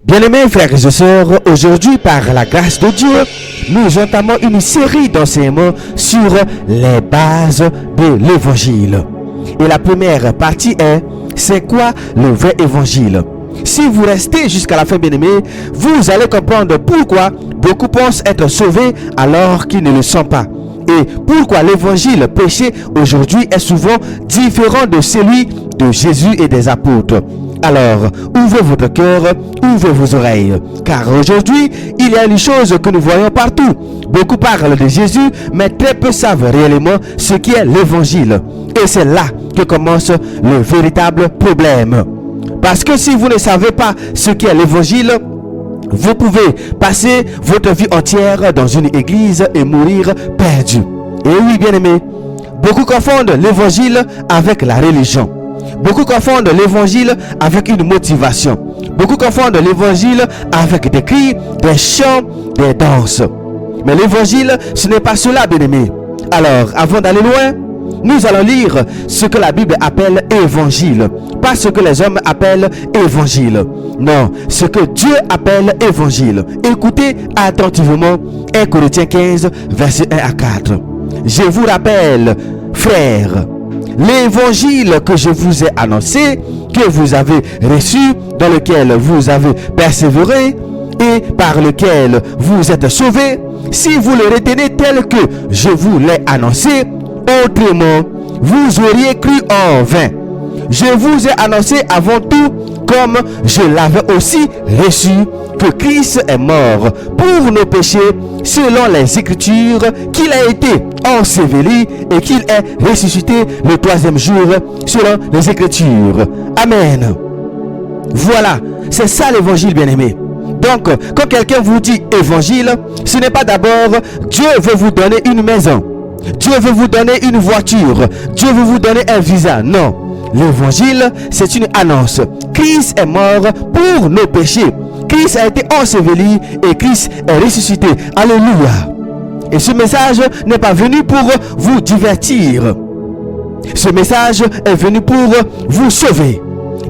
Bien-aimés frères et sœurs, aujourd'hui par la grâce de Dieu, nous entamons une série d'enseignements sur les bases de l'évangile. Et la première partie est « C'est quoi le vrai évangile ?» Si vous restez jusqu'à la fin, bien-aimés, vous allez comprendre pourquoi beaucoup pensent être sauvés alors qu'ils ne le sont pas. Et pourquoi l'évangile prêché aujourd'hui est souvent différent de celui de Jésus et des apôtres. Alors, ouvrez votre cœur, ouvrez vos oreilles, car aujourd'hui, il y a une chose que nous voyons partout. Beaucoup parlent de Jésus, mais très peu savent réellement ce qu'est l'évangile. Et c'est là que commence le véritable problème. Parce que si vous ne savez pas ce qu'est l'évangile, vous pouvez passer votre vie entière dans une église et mourir perdu. Et oui, bien-aimés, beaucoup confondent l'évangile avec la religion. Beaucoup confondent l'évangile avec une motivation. Beaucoup confondent l'évangile avec des cris, des chants, des danses. Mais l'évangile, ce n'est pas cela, bien-aimés. Alors, avant d'aller loin, nous allons lire ce que la Bible appelle évangile. Pas ce que les hommes appellent évangile. Non, ce que Dieu appelle évangile. Écoutez attentivement 1 Corinthiens 15, versets 1 à 4. Je vous rappelle, frères, l'évangile que je vous ai annoncé, que vous avez reçu, dans lequel vous avez persévéré et par lequel vous êtes sauvés, si vous le retenez tel que je vous l'ai annoncé, autrement, vous auriez cru en vain. Je vous ai annoncé avant tout, comme je l'avais aussi reçu, que Christ est mort pour nos péchés selon les Écritures, qu'il a été enseveli et qu'il est ressuscité le troisième jour selon les Écritures. Amen. Voilà, c'est ça l'évangile, bien-aimé. Donc, quand quelqu'un vous dit évangile, ce n'est pas d'abord Dieu veut vous donner une maison, Dieu veut vous donner une voiture, Dieu veut vous donner un visa. Non, l'évangile, c'est une annonce. Christ est mort pour nos péchés. Christ a été enseveli et Christ est ressuscité. Alléluia. Et ce message n'est pas venu pour vous divertir. Ce message est venu pour vous sauver.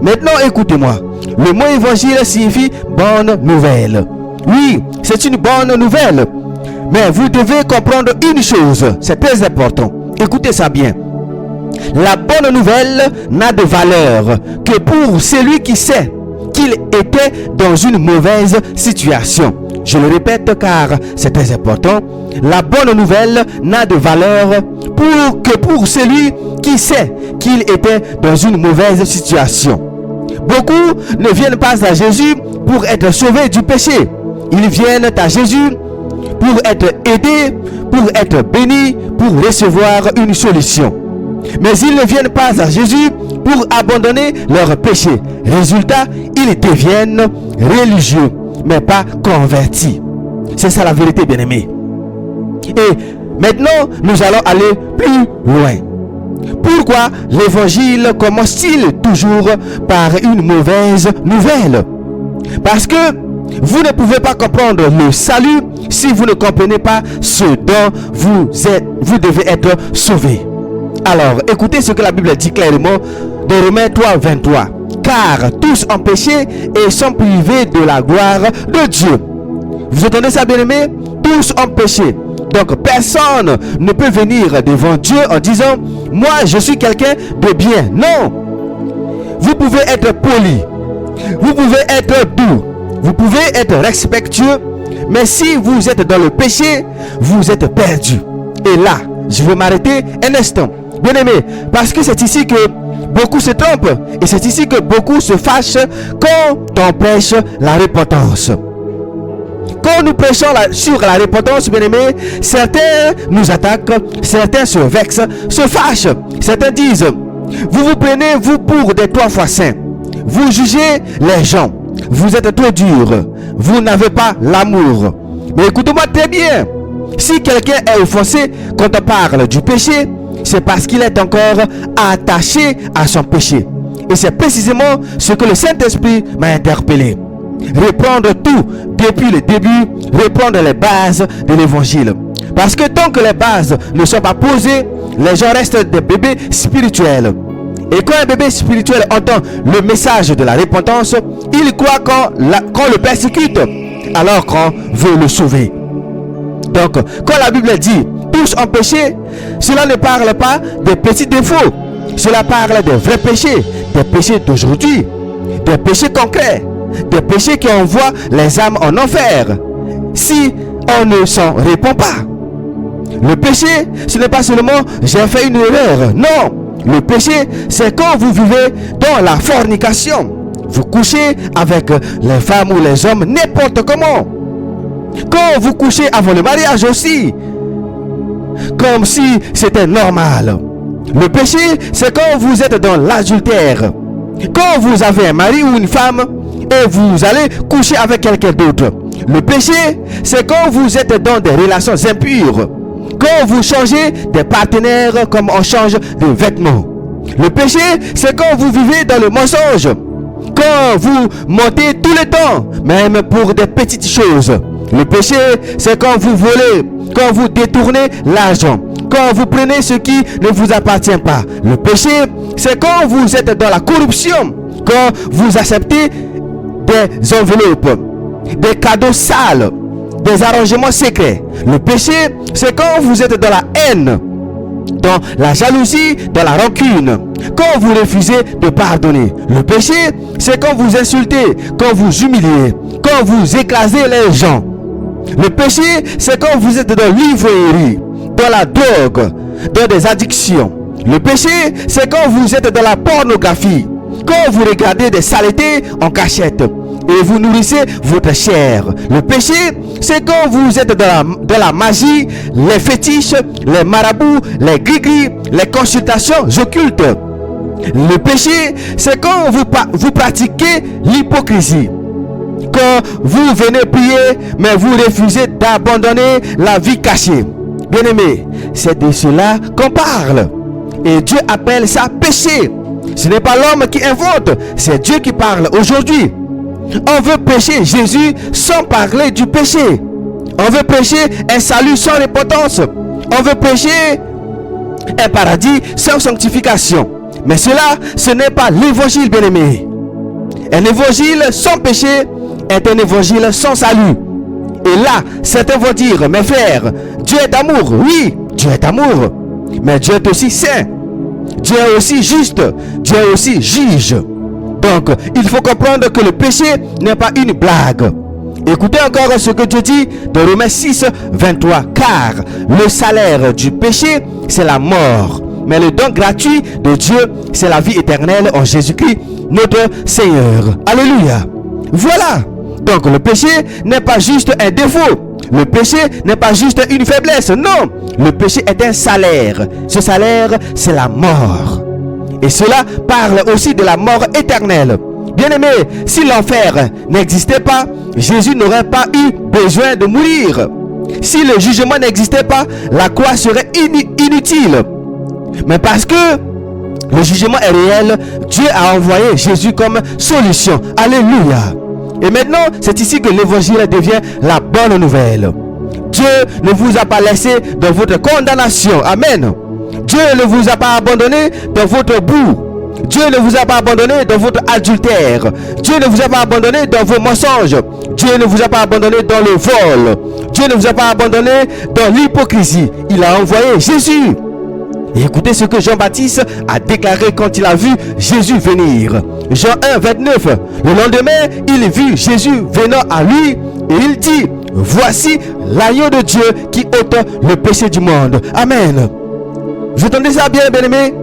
Maintenant, écoutez-moi. Le mot évangile signifie bonne nouvelle. Oui, c'est une bonne nouvelle. Mais vous devez comprendre une chose. C'est très important. Écoutez ça bien. La bonne nouvelle n'a de valeur que pour celui qui sait qu'il était dans une mauvaise situation. Je le répète car c'est très important. La bonne nouvelle n'a de valeur que pour celui qui sait qu'il était dans une mauvaise situation. Beaucoup ne viennent pas à Jésus pour être sauvés du péché. Ils viennent à Jésus pour être aidés, pour être bénis, pour recevoir une solution. Mais ils ne viennent pas à Jésus pour abandonner leur péché. Résultat, ils deviennent religieux, mais pas convertis. C'est ça la vérité, bien-aimés. Et maintenant, nous allons aller plus loin. Pourquoi l'évangile commence-t-il toujours par une mauvaise nouvelle? Parce que vous ne pouvez pas comprendre le salut si vous ne comprenez pas ce dont vous devez être sauvés. Alors, écoutez ce que la Bible dit clairement dans Romains 3, 23. Car tous ont péché et sont privés de la gloire de Dieu. Vous entendez ça, bien-aimés? Tous ont péché. Donc, personne ne peut venir devant Dieu en disant « Moi, je suis quelqu'un de bien ». Non. Vous pouvez être poli. Vous pouvez être doux. Vous pouvez être respectueux. Mais si vous êtes dans le péché, vous êtes perdu. Et là, je vais m'arrêter un instant. Bien-aimé, parce que c'est ici que beaucoup se trompent. Et c'est ici que beaucoup se fâchent quand on prêche la repentance. Quand nous prêchons sur la repentance, bien-aimés, certains nous attaquent, certains se vexent, se fâchent. Certains disent, vous vous prenez, vous, pour des 3 fois saints. Vous jugez les gens. Vous êtes trop dur. Vous n'avez pas l'amour. Mais écoutez-moi très bien. Si quelqu'un est offensé quand on parle du péché, c'est parce qu'il est encore attaché à son péché. Et c'est précisément ce que le Saint-Esprit m'a interpellé. Reprendre tout depuis le début, reprendre les bases de l'évangile. Parce que tant que les bases ne sont pas posées, les gens restent des bébés spirituels. Et quand un bébé spirituel entend le message de la repentance, il croit qu'on le persécute, alors qu'on veut le sauver. Donc, quand la Bible dit tous ont péché, cela ne parle pas des petits défauts. Cela parle des vrais péchés, des péchés d'aujourd'hui, des péchés concrets, des péchés qui envoient les âmes en enfer si on ne s'en répand pas. Le péché, ce n'est pas seulement j'ai fait une erreur. Non, le péché, c'est quand vous vivez dans la fornication. Vous couchez avec les femmes ou les hommes n'importe comment. Quand vous couchez avant le mariage aussi, comme si c'était normal. Le péché, c'est quand vous êtes dans l'adultère. Quand vous avez un mari ou une femme et vous allez coucher avec quelqu'un d'autre. Le péché, c'est quand vous êtes dans des relations impures. Quand vous changez des partenaires comme on change de vêtements. Le péché, c'est quand vous vivez dans le mensonge. Quand vous mentez tout le temps, même pour des petites choses. Le péché, c'est quand vous volez, quand vous détournez l'argent, quand vous prenez ce qui ne vous appartient pas. Le péché, c'est quand vous êtes dans la corruption, quand vous acceptez des enveloppes, des cadeaux sales, des arrangements secrets. Le péché, c'est quand vous êtes dans la haine, dans la jalousie, dans la rancune, quand vous refusez de pardonner. Le péché, c'est quand vous insultez, quand vous humiliez, quand vous écrasez les gens. Le péché, c'est quand vous êtes dans l'ivrognerie, dans la drogue, dans des addictions. Le péché, c'est quand vous êtes dans la pornographie, quand vous regardez des saletés en cachette et vous nourrissez votre chair. Le péché, c'est quand vous êtes dans la magie, les fétiches, les marabouts, les gris-gris, les consultations occultes. Le péché, c'est quand vous pratiquez l'hypocrisie. Quand vous venez prier, mais vous refusez d'abandonner la vie cachée. Bien-aimés, c'est de cela qu'on parle. Et Dieu appelle ça péché. Ce n'est pas l'homme qui invente, c'est Dieu qui parle aujourd'hui. On veut pécher Jésus sans parler du péché. On veut pécher un salut sans repentance. On veut pécher un paradis sans sanctification. Mais cela, ce n'est pas l'évangile, bien-aimé. Un évangile sans péché est un évangile sans salut. Et là, certains vont dire, mes frères, Dieu est amour. Oui, Dieu est amour. Mais Dieu est aussi saint. Dieu est aussi juste. Dieu est aussi juge. Donc, il faut comprendre que le péché n'est pas une blague. Écoutez encore ce que Dieu dit dans Romains 6, 23. Car le salaire du péché, c'est la mort. Mais le don gratuit de Dieu, c'est la vie éternelle en Jésus-Christ, notre Seigneur. Alléluia. Voilà. Donc, le péché n'est pas juste un défaut. Le péché n'est pas juste une faiblesse. Non. Le péché est un salaire. Ce salaire, c'est la mort. Et cela parle aussi de la mort éternelle. Bien-aimé, si l'enfer n'existait pas, Jésus n'aurait pas eu besoin de mourir. Si le jugement n'existait pas, la croix serait inutile. Mais parce que le jugement est réel, Dieu a envoyé Jésus comme solution. Alléluia. Et maintenant, c'est ici que l'évangile devient la bonne nouvelle. Dieu ne vous a pas laissé dans votre condamnation. Amen. Dieu ne vous a pas abandonné dans votre boue. Dieu ne vous a pas abandonné dans votre adultère. Dieu ne vous a pas abandonné dans vos mensonges. Dieu ne vous a pas abandonné dans le vol. Dieu ne vous a pas abandonné dans l'hypocrisie. Il a envoyé Jésus. Et écoutez ce que Jean-Baptiste a déclaré quand il a vu Jésus venir. Jean 1, 29. Le lendemain, il vit Jésus venant à lui et il dit, voici l'agneau de Dieu qui ôte le péché du monde. Amen. Vous entendez ça bien, bien-aimé?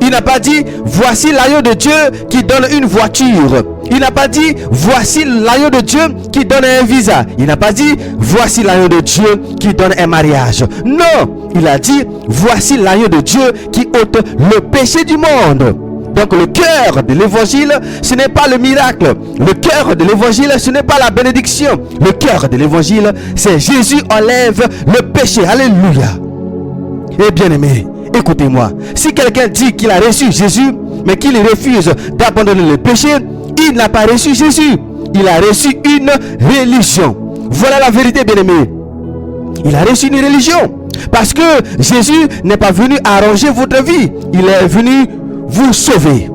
Il n'a pas dit, voici l'agneau de Dieu qui donne une voiture. Il n'a pas dit, voici l'agneau de Dieu qui donne un visa. Il n'a pas dit, voici l'agneau de Dieu qui donne un mariage. Non, il a dit, voici l'agneau de Dieu qui ôte le péché du monde. Donc le cœur de l'évangile, ce n'est pas le miracle. Le cœur de l'évangile, ce n'est pas la bénédiction. Le cœur de l'évangile, c'est Jésus enlève le péché. Alléluia. Et bien-aimé, écoutez-moi, si quelqu'un dit qu'il a reçu Jésus, mais qu'il refuse d'abandonner le péché, il n'a pas reçu Jésus. Il a reçu une religion. Voilà la vérité, bien-aimé. Il a reçu une religion. Parce que Jésus n'est pas venu arranger votre vie. Il est venu vous sauver.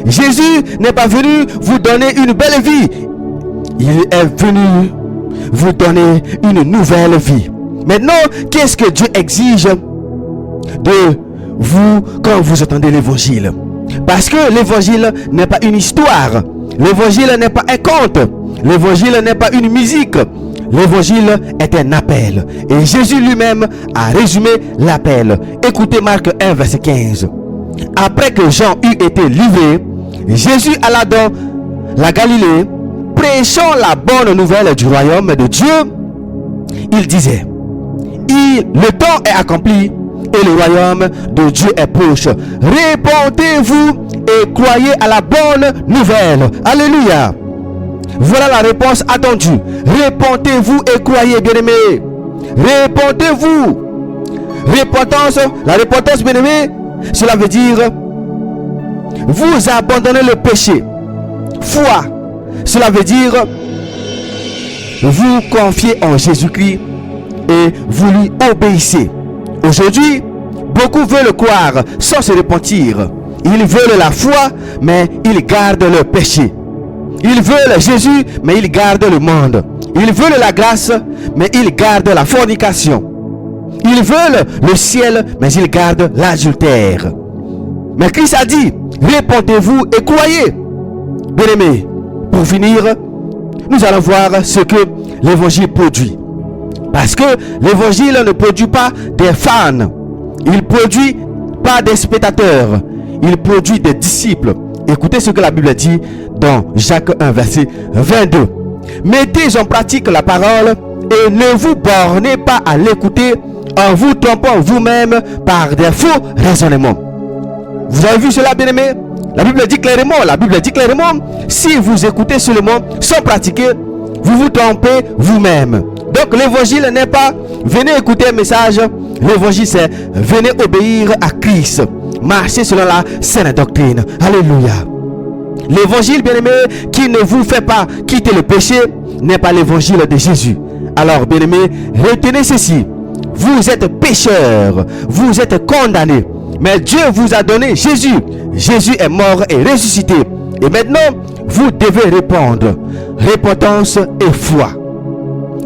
Jésus n'est pas venu vous donner une belle vie. Il est venu vous donner une nouvelle vie. Maintenant, qu'est-ce que Dieu exige de vous quand vous entendez l'évangile? Parce que l'évangile n'est pas une histoire. L'évangile n'est pas un conte. L'évangile n'est pas une musique. L'évangile est un appel. Et Jésus lui-même a résumé l'appel. Écoutez Marc 1, verset 15. Après que Jean eut été livré, Jésus alla dans la Galilée, prêchant la bonne nouvelle du royaume de Dieu. Il disait, le temps est accompli et le royaume de Dieu est proche. Répondez-vous et croyez à la bonne nouvelle. Alléluia. Voilà la réponse attendue. Répondez-vous et croyez, bien-aimés. Répondez-vous. Repentance, la repentance, bien-aimés, cela veut dire vous abandonnez le péché. Foi, cela veut dire vous confiez en Jésus-Christ et vous lui obéissez. Aujourd'hui, beaucoup veulent croire sans se repentir. Ils veulent la foi, mais ils gardent le péché. Ils veulent Jésus, mais ils gardent le monde. Ils veulent la grâce, mais ils gardent la fornication. Ils veulent le ciel, mais ils gardent l'adultère. Mais Christ a dit, répondez-vous et croyez. Bien-aimés, pour finir, nous allons voir ce que l'évangile produit. Parce que l'évangile ne produit pas des fans. Il produit pas des spectateurs. Il produit des disciples. Écoutez ce que la Bible dit dans Jacques 1, verset 22. Mettez en pratique la parole et ne vous bornez pas à l'écouter en vous trompant vous-même par des faux raisonnements. Vous avez vu cela, bien-aimés? La Bible dit clairement, si vous écoutez seulement sans pratiquer, vous vous trompez vous-même. Donc l'évangile n'est pas venez écouter un message. L'évangile c'est venez obéir à Christ. Marchez selon la saine doctrine. Alléluia. L'évangile, bien-aimé, qui ne vous fait pas quitter le péché, n'est pas l'évangile de Jésus. Alors, bien-aimé, retenez ceci. Vous êtes pécheurs, vous êtes condamnés. Mais Dieu vous a donné Jésus. Jésus est mort et ressuscité. Et maintenant, vous devez répondre. Repentance et foi.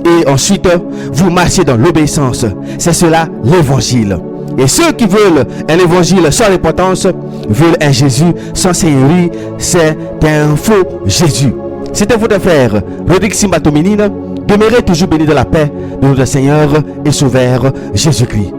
Et ensuite, vous marchez dans l'obéissance. C'est cela l'évangile. Et ceux qui veulent un évangile sans repentance veulent un Jésus sans seigneurie. C'est un faux Jésus. C'était votre frère Rodrigue Simba Tominine. Demeurez toujours bénis de la paix de notre Seigneur et Sauveur Jésus-Christ.